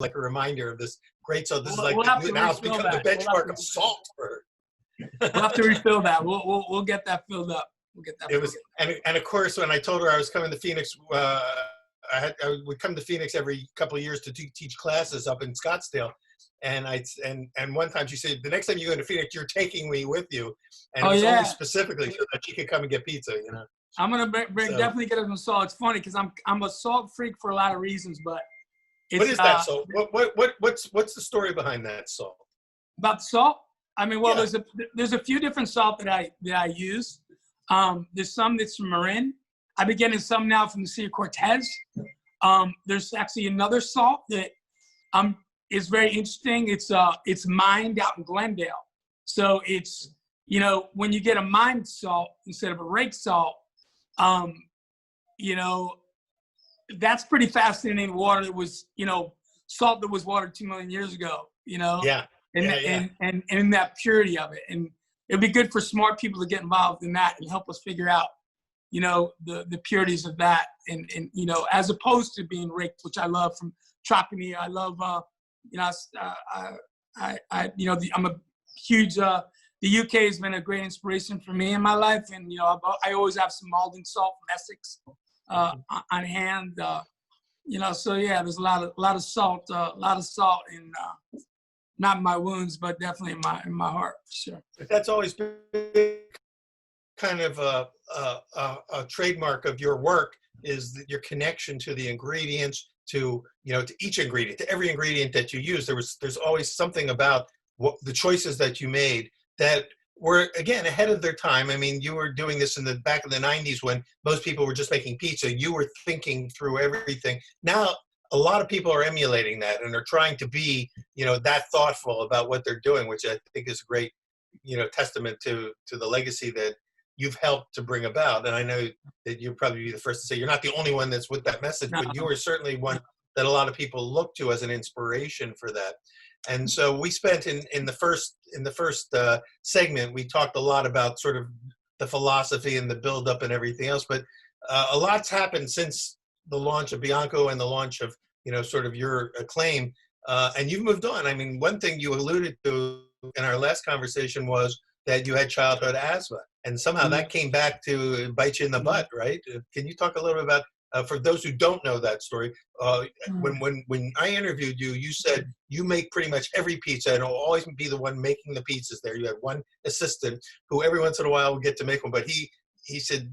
like a reminder of this great salt. This is like, we'll have to now it's become the benchmark of salt for her. We'll have to refill that. We'll get that filled up. We'll get that. It was, and of course, when I told her I was coming to Phoenix, I would come to Phoenix every couple of years to teach classes up in Scottsdale. And one time she said, the next time you go to Phoenix, you're taking me with you. And it was only specifically so that she could come and get pizza, you know. I'm gonna definitely get her some salt. It's funny because I'm a salt freak for a lot of reasons, but what is that salt? What's the story behind that salt? About the salt? I mean, well, there's a few different salt that I use. There's some that's from Marin. I've been getting some now from the Sea of Cortez. There's actually another salt that is very interesting. It's mined out in Glendale. So it's, you know, when you get a mined salt instead of a rake salt, you know, that's pretty fascinating water that was, you know, salt that was watered 2 million years ago, you know? Yeah. And that purity of it. And it'd be good for smart people to get involved in that and help us figure out, you know, the purities of that. And you know, as opposed to being raked, which I love from Tropicana. I love, you know, you know, I'm a huge, the UK has been a great inspiration for me in my life. And, you know, I always have some Maldon salt from Essex on hand. You know, so yeah, there's a lot of salt in, not in my wounds, but definitely in my heart, for sure. But that's always been kind of a trademark of your work, is that your connection to the ingredients, to, you know, to each ingredient, to every ingredient that you use. There's always something about the choices that you made that were, again, ahead of their time. I mean, you were doing this in the back of the 90s when most people were just making pizza. You were thinking through everything. Now, a lot of people are emulating that and are trying to be, you know, that thoughtful about what they're doing, which I think is a great, you know, testament to the legacy that you've helped to bring about. And I know that you'll probably be the first to say you're not the only one that's with that message, but you are certainly one that a lot of people look to as an inspiration for that. And so we spent in the first segment, we talked a lot about sort of the philosophy and the buildup and everything else, but a lot's happened since the launch of Bianco and the launch of, you know, sort of your acclaim, and you've moved on. I mean, one thing you alluded to in our last conversation was that you had childhood asthma, and somehow that came back to bite you in the butt, right? Can you talk a little bit about, for those who don't know that story, when I interviewed you, you said you make pretty much every pizza and will always be the one making the pizzas there. You had one assistant who every once in a while would get to make one, but he said,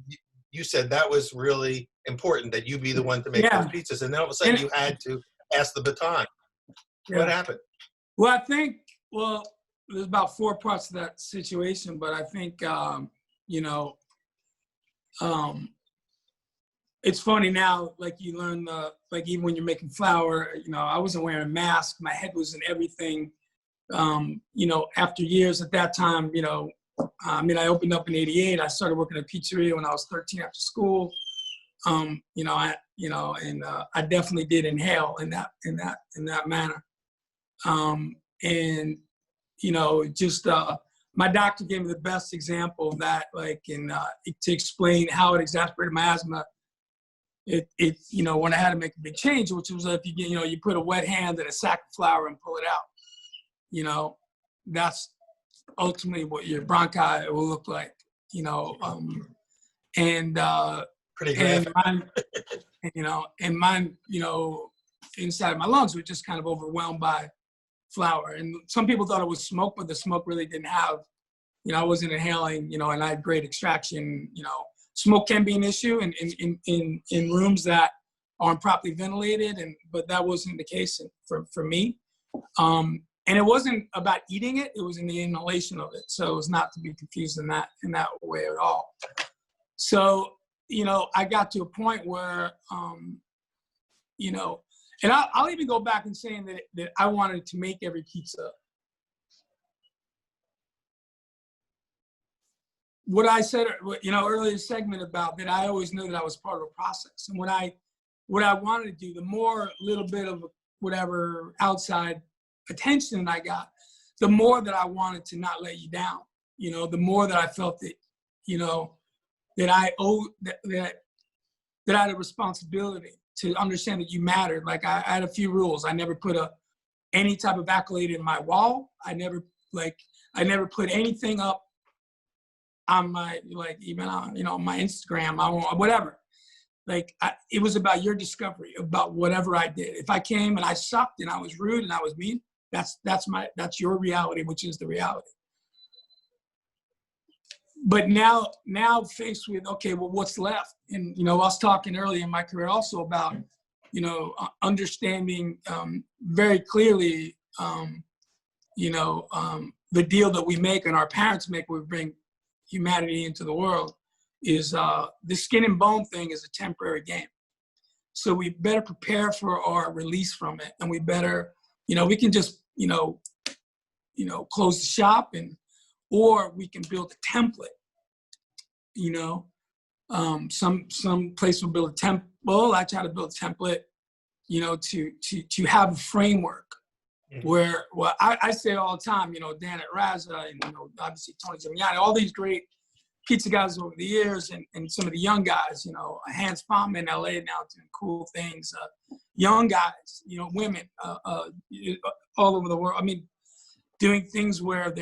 you said that was really important, that you be the one to make those pizzas. And then all of a sudden you had to pass the baton. What happened? Well, I think, there's about 4 parts of that situation, but I think, you know, it's funny now, like you learn, like even when you're making flour, you know, I wasn't wearing a mask. My head was in everything. You know, after years at that time, you know, I mean, I opened up in '88. I started working at a pizzeria when I was 13 after school. You know, I definitely did inhale in that manner. And, you know, just, my doctor gave me the best example of that, like, to explain how it exacerbated my asthma. It, you know, when I had to make a big change, which was if you get, you know, you put a wet hand in a sack of flour and pull it out, you know, that's ultimately what your bronchi will look like, you know, pretty good. And mine, you know, inside my lungs were just kind of overwhelmed by flour. And some people thought it was smoke, but the smoke really didn't have, you know, I wasn't inhaling, you know, and I had great extraction. You know, smoke can be an issue in rooms that aren't properly ventilated, but that wasn't the case for me. And it wasn't about eating it; it was in the inhalation of it. So it was not to be confused in that way at all. So, you know, I got to a point where, you know, and I'll even go back and saying that I wanted to make every pizza. What I said, you know, earlier segment about that, I always knew that I was part of a process. And what I wanted to do, the more little bit of whatever outside attention I got, the more that I wanted to not let you down. You know, the more that I felt that, you know, that I owed, that I had a responsibility, to understand that you mattered. Like I had a few rules. I never put any type of accolade in my wall. I never put anything up on my, like, even on, my Instagram, whatever. Like, it was about your discovery, about whatever I did. If I came and I sucked and I was rude and I was mean, that's your reality, which is the reality. But now faced with, okay, well, what's left? And, I was talking earlier in my career also about, understanding very clearly, the deal that we make and our parents make when we bring humanity into the world is the skin and bone thing is a temporary game. So we better prepare for our release from it. And we better, we can just, close the shop or we can build a template, some place will build a temple. I try to build a template, to have a framework where, I say all the time, Dan at Raza and, obviously Tony Giuliani, all these great pizza guys over the years and some of the young guys, Hans Fama in LA now doing cool things, young guys, women all over the world. I mean, doing things where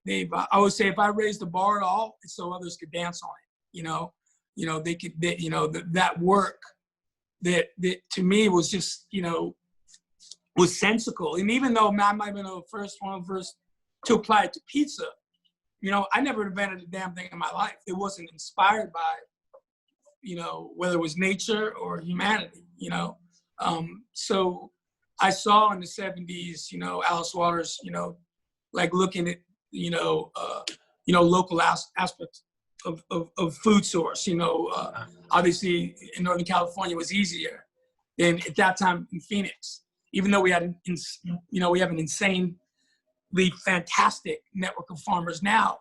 they've, I always say, if I raise the bar at all, it's so others could dance on it, they could, that work that to me was just, was sensical. And even though I might have been the first to apply it to pizza, I never invented a damn thing in my life. It wasn't inspired by, whether it was nature or humanity, So I saw in the 70s, Alice Waters, like looking at, local aspects of food source, obviously in Northern California was easier than at that time in Phoenix, even though we had, we have an insanely fantastic network of farmers now.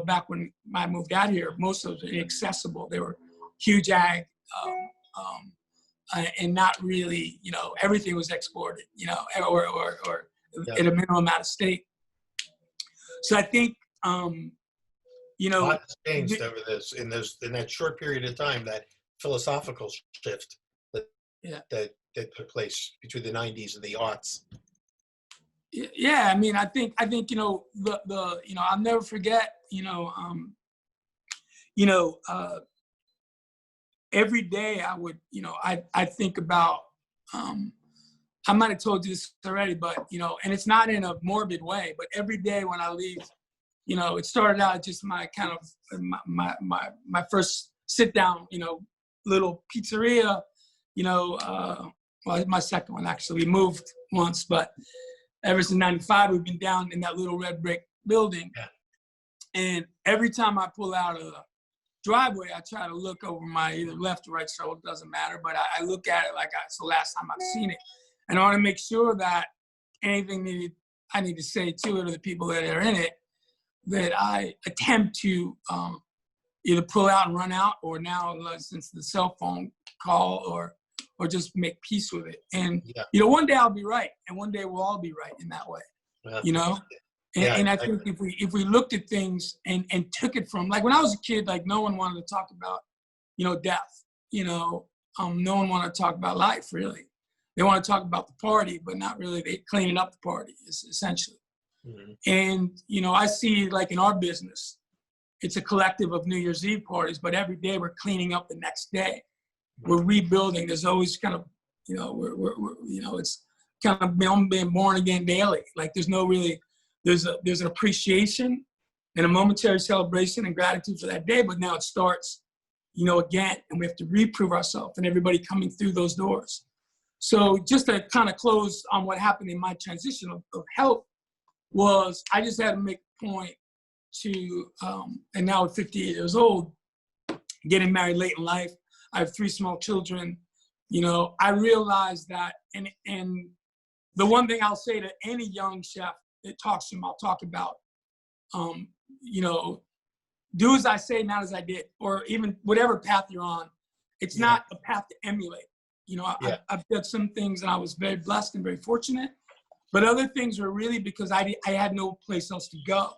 Back when I moved out here, most of them were inaccessible. They were huge ag, and not really, everything was exported, or at a minimum out of state. So I think, a lot has changed over this in that short period of time, that philosophical shift that took place between the 90s and the aughts. Yeah, I mean, I think I'll never forget, every day I would, I think about, I might have told you this already, but, and it's not in a morbid way, but every day when I leave, it started out just my kind of, my first sit down, little pizzeria, well, my second one actually. We moved once, but ever since 95, we've been down in that little red brick building. Yeah. And every time I pull out of the driveway, I try to look over my either left or right shoulder, it doesn't matter, but I look at it like it's the last time I've seen it. And I want to make sure that anything I need to say to it or the people that are in it, that I attempt to either pull out and run out, or now since the cell phone call, or just make peace with it. And, one day I'll be right. And one day we'll all be right in that way, And I think if we looked at things and took it from, like when I was a kid, like no one wanted to talk about, death, no one wanted to talk about life, really. They want to talk about the party, but not really cleaning up the party, essentially. Mm-hmm. And, I see like in our business, it's a collective of New Year's Eve parties, but every day we're cleaning up the next day. We're rebuilding. There's always kind of, it's kind of being born again daily. Like there's no really, there's an appreciation and a momentary celebration and gratitude for that day, but now it starts, again, and we have to reprove ourselves and everybody coming through those doors. So just to kind of close on what happened in my transition of health was I just had to make a point to, and now at 58 years old, getting married late in life, I have 3 small children, I realized that, and the one thing I'll say to any young chef that talks to him, I'll talk about, do as I say, not as I did, or even whatever path you're on, it's not a path to emulate. I've done some things and I was very blessed and very fortunate, but other things were really because I had no place else to go,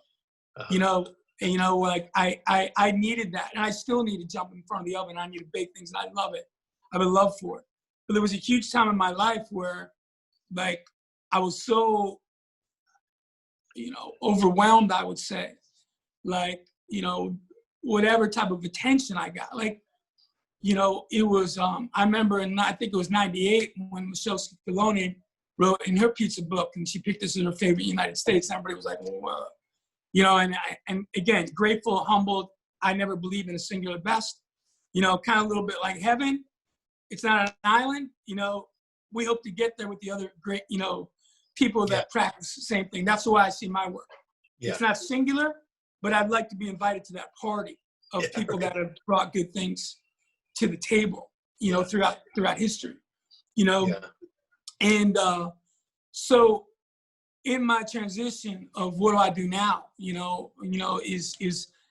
like I needed that, and I still need to jump in front of the oven. I need to bake things, and I love it. I have a love for it. but there was a huge time in my life where, like, I was so, overwhelmed, I would say, like, whatever type of attention I got, like, it was, I remember I think it was 98 when Michelle Scaloni wrote in her pizza book, and she picked this as her favorite United States. And everybody was like, well, and again, grateful, humbled. I never believed in a singular best, kind of a little bit like heaven. It's not an island, we hope to get there with the other great, people that practice the same thing. That's the way I see my work. Yeah. It's not singular, but I'd like to be invited to that party of people that have brought good things to the table, throughout history, and so in my transition of what do I do now, is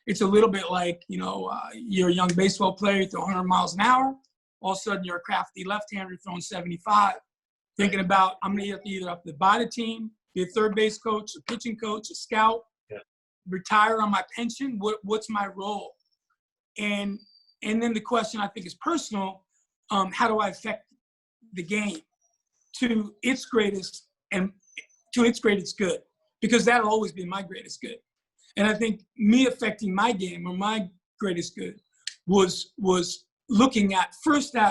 it's a little bit like, you're a young baseball player, you throw 100 miles an hour, all of a sudden you're a crafty left-hander throwing 75, thinking about, I'm gonna either have to buy the team, be a third base coach, a pitching coach, a scout, retire on my pension, what's my role? And then the question I think is personal, how do I affect the game to its greatest good? Because that'll always be my greatest good. And I think me affecting my game or my greatest good was looking at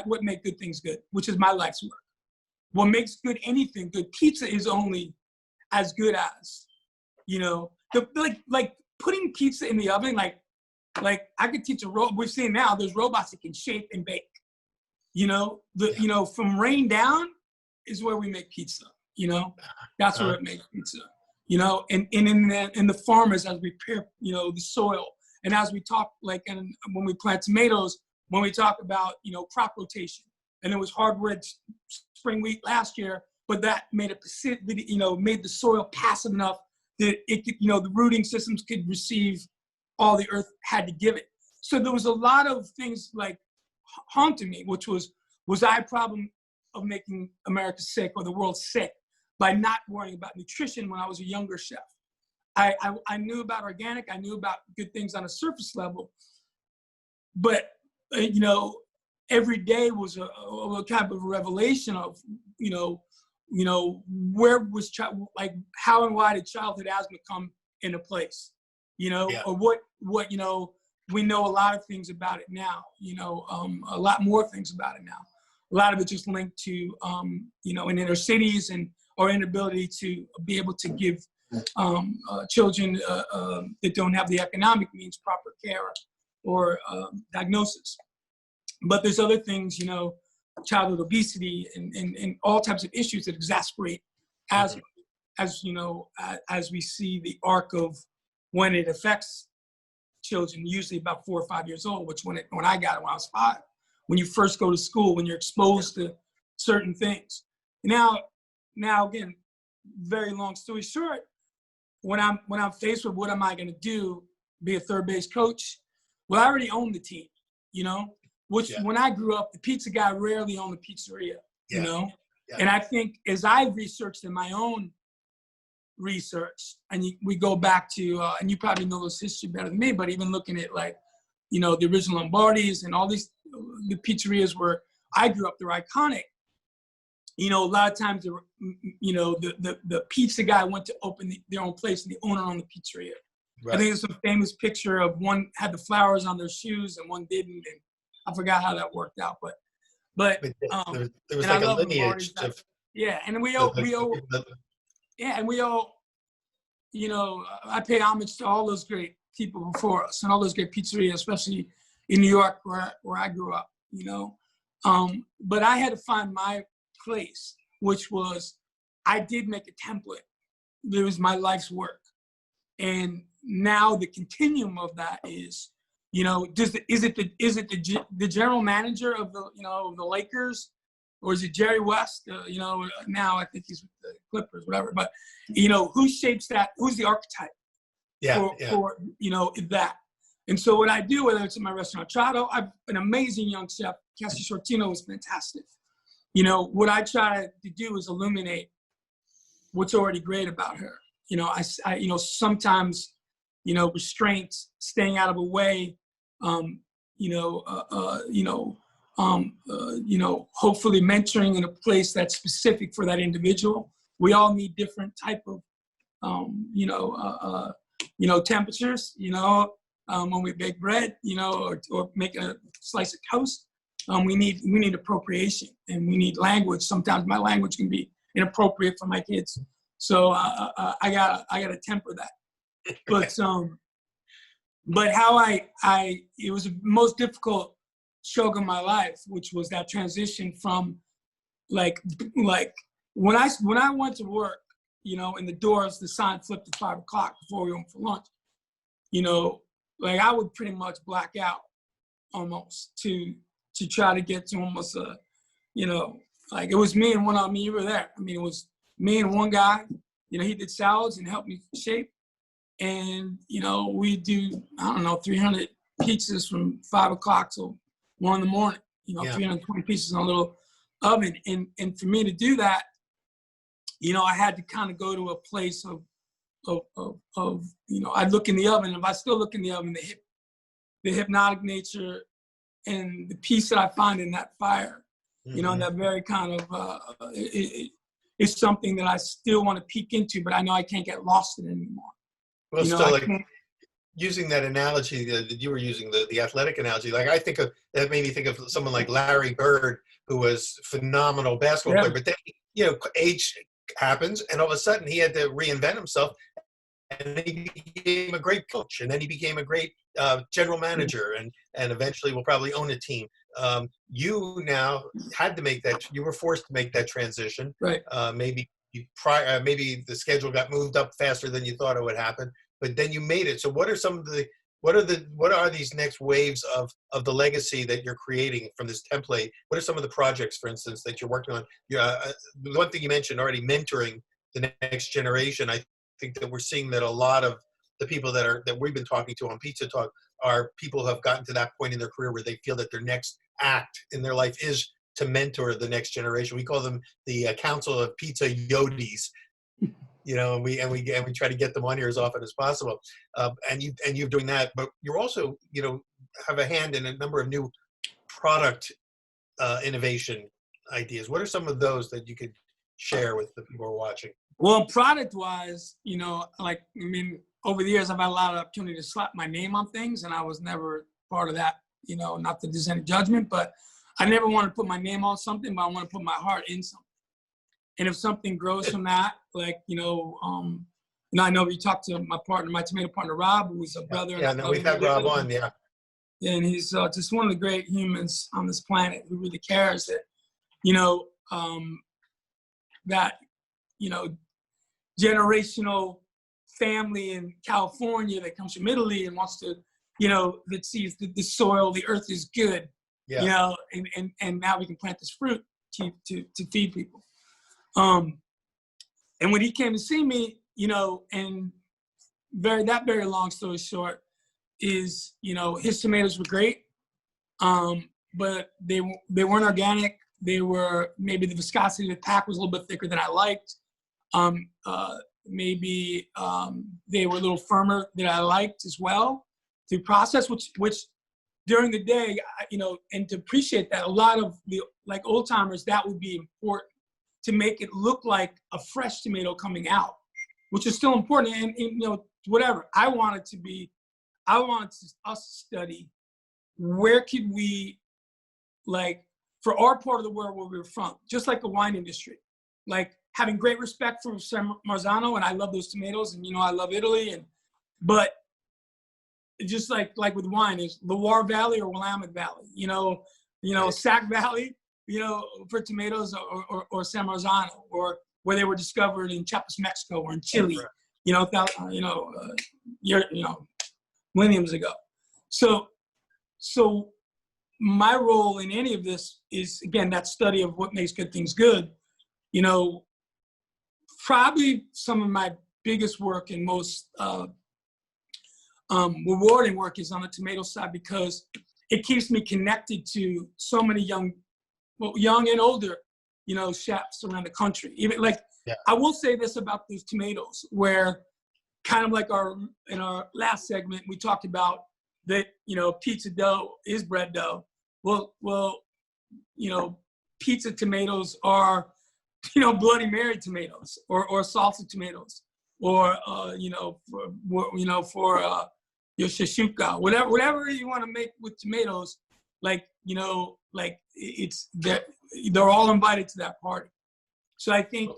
what make good things good, which is my life's work. What makes good anything good? Pizza is only as good as, like putting pizza in the oven, like I could teach we're seeing now there's robots that can shape and bake. From rain down is where we make pizza. That's where it makes pizza. And in the farmers as we prepare, the soil, and as we talk, and when we plant tomatoes, when we talk about crop rotation, and it was hardwood spring wheat last year, but that made made the soil passive enough that it could, the rooting systems could receive all the earth had to give it. So there was a lot of things like haunting me, which was I a problem of making America sick or the world sick by not worrying about nutrition when I was a younger chef. I knew about organic, I knew about good things on a surface level, but every day was a kind of a revelation of where was how and why did childhood asthma come into place? Or what we know a lot of things about it now, a lot more things about it now. A lot of it just linked to, in inner cities and our inability to be able to give children that don't have the economic means proper care or diagnosis. But there's other things, childhood obesity and all types of issues that exacerbate asthma, as we see the arc of when it affects children, usually about 4 or 5 years old, which when I got it when I was 5, when you first go to school, when you're exposed to certain things. Now again, very long story short, when I'm faced with what am I going to do, be a third base coach? Well, I already owned the team, when I grew up, the pizza guy rarely owned a pizzeria, And I think as I've researched in my own research, and we go back to, and you probably know this history better than me, but even looking at the original Lombardi's and all these, the pizzerias where I grew up, they're iconic. A lot of times, the pizza guy went to open their own place and the owner owned the pizzeria. Right. I think there's some famous picture of one had the flowers on their shoes and one didn't, and I forgot how that worked out. But there was like a lineage of and we owe I pay homage to all those great people before us and all those great pizzerias, especially in New York where I grew up. But I had to find my place, which was I did make a template. There was my life's work, and now the continuum of that is, is it the general manager of the Lakers, or is it Jerry West? Now I think he's with the Clippers, whatever. But who shapes that? Who's the archetype for that? And so what I do, whether it's in my restaurant Chado, I've an amazing young chef. Cassie Shortino was fantastic. What I try to do is illuminate what's already great about her. I sometimes, restraints, staying out of a way, hopefully mentoring in a place that's specific for that individual. We all need different type of, temperatures, when we bake bread, or make a slice of toast. We need appropriation, and we need language. Sometimes my language can be inappropriate for my kids. So I gotta temper that. But how it was the most difficult stroke of my life, which was that transition from like when I went to work, in the doors, the sign flipped at 5 o'clock before we went for lunch. I would pretty much black out almost to try to get to almost it was me and one on me. You were there. I mean, it was me and one guy. He did salads and helped me shape. And, we do, 300 pizzas from 5 o'clock till 1 in the morning, 320 pieces in a little oven. And for me to do that, I had to kind of go to a place of I'd look in the oven. If I still look in the oven, the hypnotic nature and the peace that I find in that fire, that very kind of, it's something that I still want to peek into, but I know I can't get lost in it anymore. Well, still, using that analogy that you were using, the athletic analogy, that made me think of someone like Larry Bird, who was phenomenal basketball player, but then, age happens, and all of a sudden he had to reinvent himself, and he became a great coach, and then he became a great general manager, and eventually will probably own a team. You now had to make that, you were forced to make that transition. Right. Maybe the schedule got moved up faster than you thought it would happen, but then you made it. So what are these next waves of the legacy that you're creating from this template? What are some of the projects, for instance, that you're working on? The one thing you mentioned already, mentoring the next generation. I think that we're seeing that a lot of the people that we've been talking to on Pizza Talk are people who have gotten to that point in their career where they feel that their next act in their life is to mentor the next generation. We call them the Council of Pizza Yodis, and we try to get them on here as often as possible. And you're doing that, but you're also, have a hand in a number of new product innovation ideas. What are some of those that you could share with the people who are watching? Well, product-wise, over the years, I've had a lot of opportunity to slap my name on things, and I was never part of that, not that there's any judgment, but I never want to put my name on something, but I want to put my heart in something. And if something grows from that, I know we talked to my tomato partner, Rob, who's a brother. Yeah, no, we've had Rob on, yeah. And he's just one of the great humans on this planet who really cares that, generational family in California that comes from Italy and wants to, that sees that the soil, the earth is good, and now we can plant this fruit to feed people. And when he came to see me, and very long story short is, his tomatoes were great, but they weren't organic. They were, maybe the viscosity of the pack was a little bit thicker than I liked. Maybe they were a little firmer than I liked as well to process, which during the day, and to appreciate that, a lot of the old timers, that would be important to make it look like a fresh tomato coming out, which is still important. And whatever I wanted us to study where could we, for our part of the world where we were from, just like the wine industry, having great respect for San Marzano, and I love those tomatoes, and I love Italy, but just like with wine, is Loire Valley or Willamette Valley, Sac Valley, for tomatoes, or San Marzano, or where they were discovered in Chiapas, Mexico, or in Chile, millenniums ago. So my role in any of this is, again, that study of what makes good things good. Probably some of my biggest work and most rewarding work is on the tomato side, because it keeps me connected to so many young and older, chefs around the country. Even I will say this about these tomatoes, where kind of in our last segment, we talked about that, pizza dough is bread dough. Well, pizza tomatoes are, Bloody Mary tomatoes or salsa tomatoes, or for your shashuka, whatever you want to make with tomatoes, it's they're all invited to that party. So I think,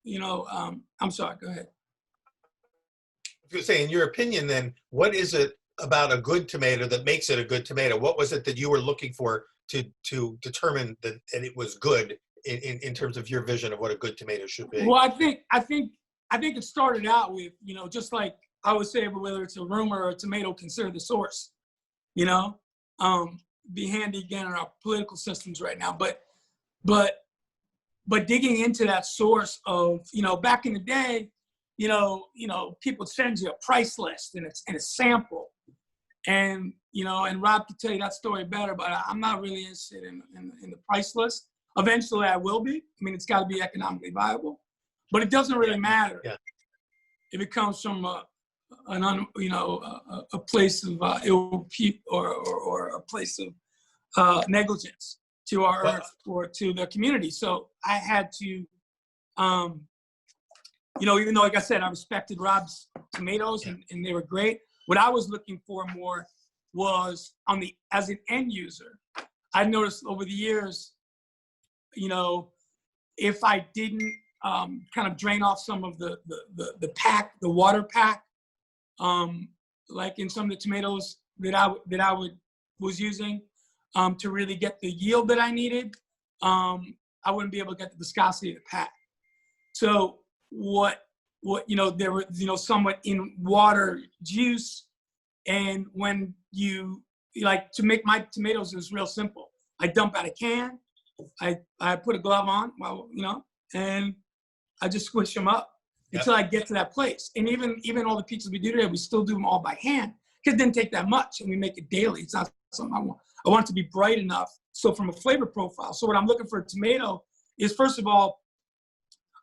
I'm sorry, go ahead. I was say, in your opinion, then, what is it about a good tomato that makes it a good tomato? What was it that you were looking for to determine that it was good in terms of your vision of what a good tomato should be? Well, I think it started out with, just like I would say, whether it's a rumor or a tomato, consider the source. Be handy again in our political systems right now, but digging into that source of, back in the day, people send you a price list and a sample, and Rob could tell you that story better, but I'm not really interested in the price list. Eventually I will be. I mean, it's got to be economically viable, but it doesn't really matter if it comes from a place of ill or a place of negligence to our earth or to the community. So I had to, even though, like I said, I respected Rob's tomatoes and they were great, what I was looking for more was as an end user. I've noticed over the years, if I didn't kind of drain off some of the water pack, like in some of the tomatoes that I was using, to really get the yield that I needed, I wouldn't be able to get the viscosity of the pack. So there were, somewhat in water juice. And when to make my tomatoes, it was real simple. I dump out a can, I put a glove on, and I just squish them up until I get to that place. And even all the pizzas we do today, we still do them all by hand, because it didn't take that much, and we make it daily. It's not something I want. I want it to be bright enough. So from a flavor profile, so what I'm looking for a tomato is, first of all,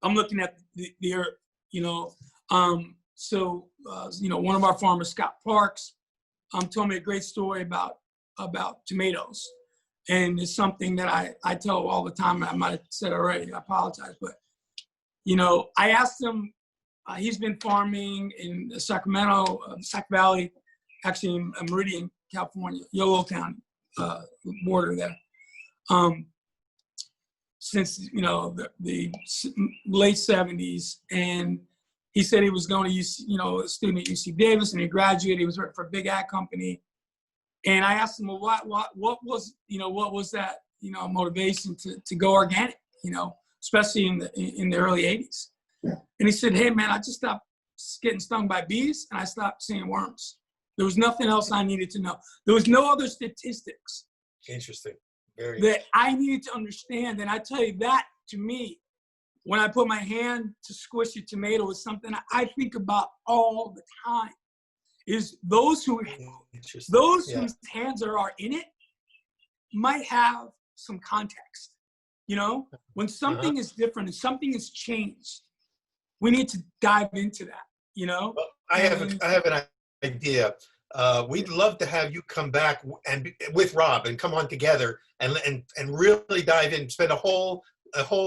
I'm looking at the earth, one of our farmers, Scott Parks, told me a great story about tomatoes. And it's something that I tell all the time. I might have said already, I apologize. But, I asked him, he's been farming in Sacramento, Sac Valley, actually in Meridian, California, Yolo County, border there. Since, the late 70s. And he said he was going to a student at UC Davis, and he graduated. He was working for a big ad company. And I asked him, well, what was that, motivation to go organic, especially in the early 80s. And he said, hey man, I just stopped getting stung by bees and I stopped seeing worms. There was nothing else I needed to know. There was no other statistics. Interesting. Very that I needed to understand. And I tell you, that to me, when I put my hand to squish a tomato, is something I think about all the time. Is those whose hands are in it might have some context. When something is different and something has changed, we need to dive into that. Well, I have an idea. We'd love to have you come back and with Rob and come on together and really dive in, spend a whole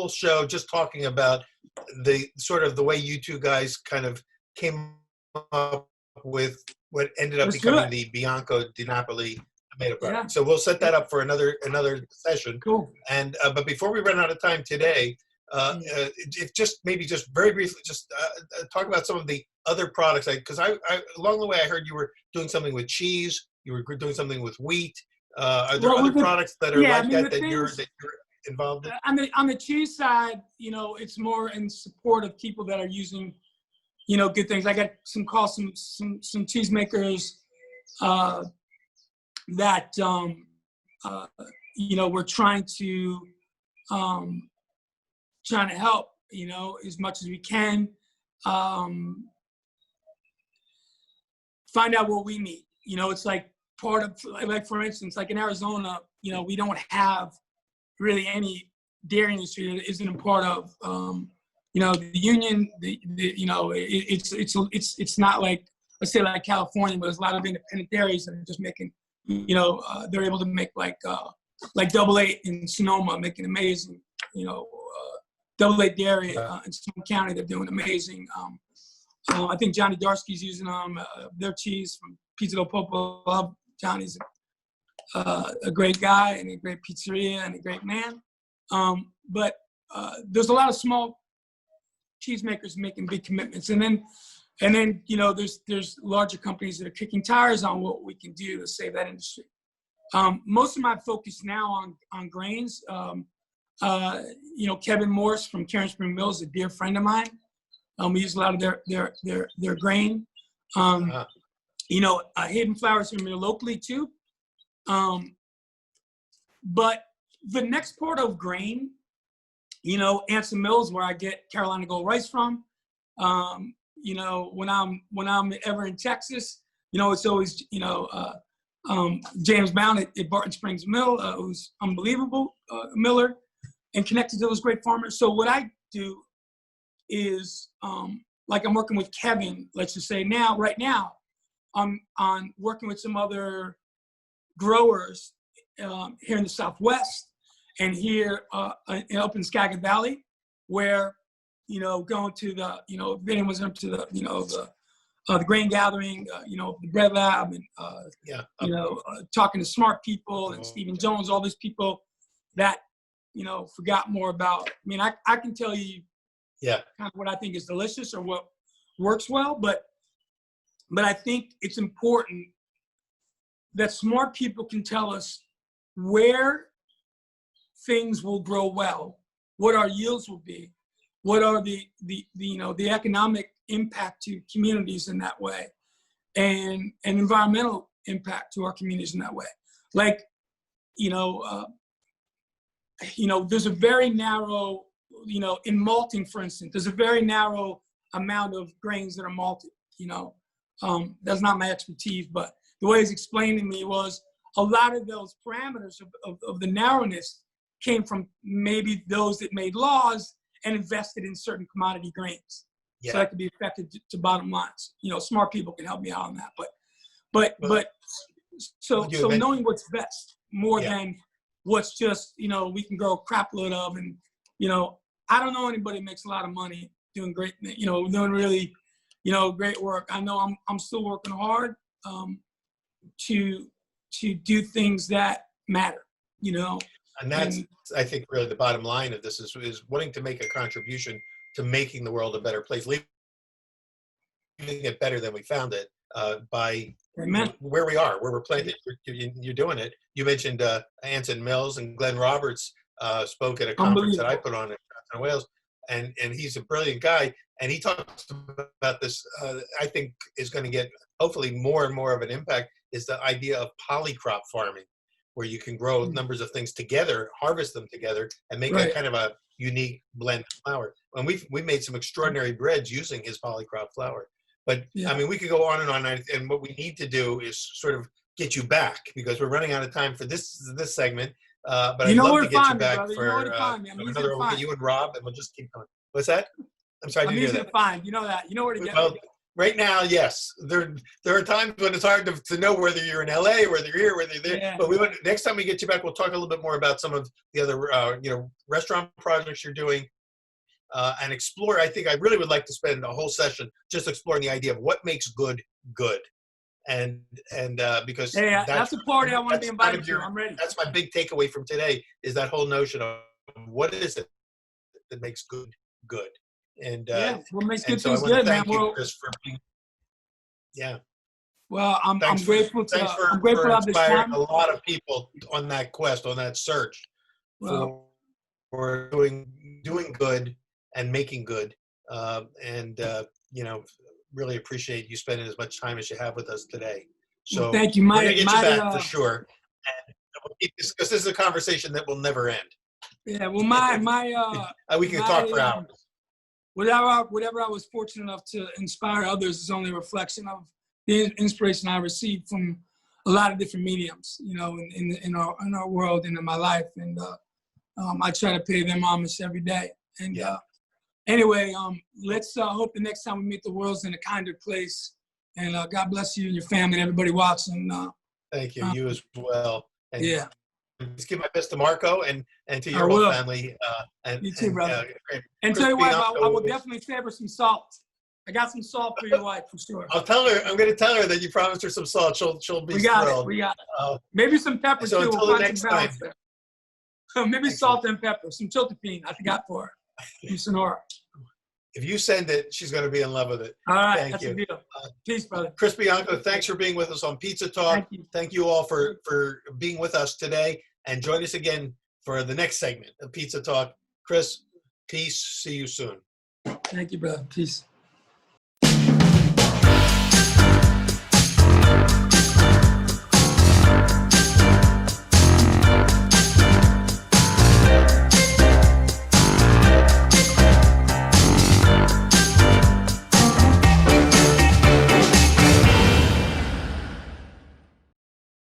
show just talking about the sort of the way you two guys kind of came up with what ended up becoming the Bianco di Napoli tomato product. Yeah. So we'll set that up for another session. Cool. And but before we run out of time today, if just very briefly, talk about some of the other products. Because I along the way I heard you were doing something with cheese. You were doing something with wheat. Are there other products that are that you're involved in? On the cheese side, it's more in support of people that are using, good things. I got some calls, some cheesemakers that we're trying to help, as much as we can. Find out what we need. It's like part of, like for instance, like in Arizona, we don't have really any dairy industry that isn't a part of, the union. It's not like, let's say like California, but there's a lot of independent dairies that are just making, they're able to make like like Double Eight in Sonoma, making amazing, Double Eight Dairy in Sonoma County, they're doing amazing. I think Johnny Darsky's using their cheese from Pizza del Popolo. Love Johnny's a great guy and a great pizzeria and a great man. But there's a lot of small cheesemakers making big commitments, and then there's larger companies that are kicking tires on what we can do to save that industry. Most of my focus now on grains. Kevin Morse from Karen Spring Mills is a dear friend of mine. We use a lot of their grain. Hayden Flowers from here locally too. But the next part of grain, Anson Mills, where I get Carolina Gold rice from. When I'm ever in Texas, it's always James Bound at Barton Springs Mill, who's unbelievable miller and connected to those great farmers. So what I do is, like I'm working with Kevin, let's just say right now, I'm working with some other growers here in the Southwest and here up in Skagit Valley, where, going to the, if anyone's up to the grain gathering, the bread lab and, talking to smart people and Stephen Jones, all these people that, forgot more about. I mean, I can tell you kind of what I think is delicious or what works well, but I think it's important that smart people can tell us where things will grow well, what our yields will be, what are the economic impact to communities in that way, and environmental impact to our communities in that way. Like, there's a very narrow, in malting, for instance, there's a very narrow amount of grains that are malted. That's not my expertise, but the way it's explained to me was a lot of those parameters of the narrowness came from maybe those that made laws and invested in certain commodity grains. So that could be affected to bottom lines. Smart people can help me out on that. So knowing what's best more than what's just, we can grow a crap load of. And, I don't know anybody who makes a lot of money doing great, doing really, great work. I know I'm still working hard to do things that matter, And that's, I think, really the bottom line of this is wanting to make a contribution to making the world a better place, leaving it better than we found it by where we are, where we're planted. You're doing it. You mentioned Anson Mills, and Glenn Roberts spoke at a conference that I put on in Wales, and he's a brilliant guy. And he talks about this, I think is going to get hopefully more and more of an impact, is the idea of polycrop farming, where you can grow numbers of things together, harvest them together, and make a kind of a unique blend of flour. And we've made some extraordinary breads using his polycrop flour. But I mean, we could go on, and what we need to do is sort of get you back, because we're running out of time for this segment. But I'd love to get you back for another. We'll get you and Rob, and we'll just keep going. What's that? I'm sorry, I didn't hear that. To find. You know that. You know where to get. Well, right now, yes. There are times when it's hard to know whether you're in LA, whether you're here, whether you're there. Yeah. But next time we get you back, we'll talk a little bit more about some of the other restaurant projects you're doing, and explore. I think I really would like to spend a whole session just exploring the idea of what makes good good, and because that's a party I want to be invited to. I'm ready. That's my big takeaway from today, is that whole notion of what is it that makes good good. And what makes good things good, man. Chris, for being, well, I'm grateful to have this time. A lot of people on that quest, on that search for doing good and making good, and really appreciate you spending as much time as you have with us today. So thank you. We're gonna get you back for sure. And we'll keep this, because this is a conversation that will never end. Yeah. Well, we can talk for hours. Whatever I was fortunate enough to inspire others is only a reflection of the inspiration I received from a lot of different mediums, in our world and in my life. And I try to pay them homage every day. And anyway, let's hope the next time we meet, the world's in a kinder place. And God bless you and your family and everybody watching. Thank you. You as well. And Just give my best to Marco and to I your whole will. family. You too, brother. And And Chris tell your wife, I Bianco will is- definitely favor some salt. I got some salt for your wife for sure. I'll tell her. I'm going to tell her that you promised her some salt. She'll be We got thrilled. it. We got it. Uh, Maybe some pepper So too. until We'll the find next some balance time. there. Maybe Excellent. salt and pepper. Some chiltepine. I forgot for her. From Sonora. If you send it, she's going to be in love with it. All right. Thank That's you. a deal. Peace, brother. Chris Bianco, thanks for being with us on Pizza Talk. Thank you. Thank you all for being with us today. And join us again for the next segment of Pizza Talk. Chris, peace. See you soon. Thank you, brother. Peace.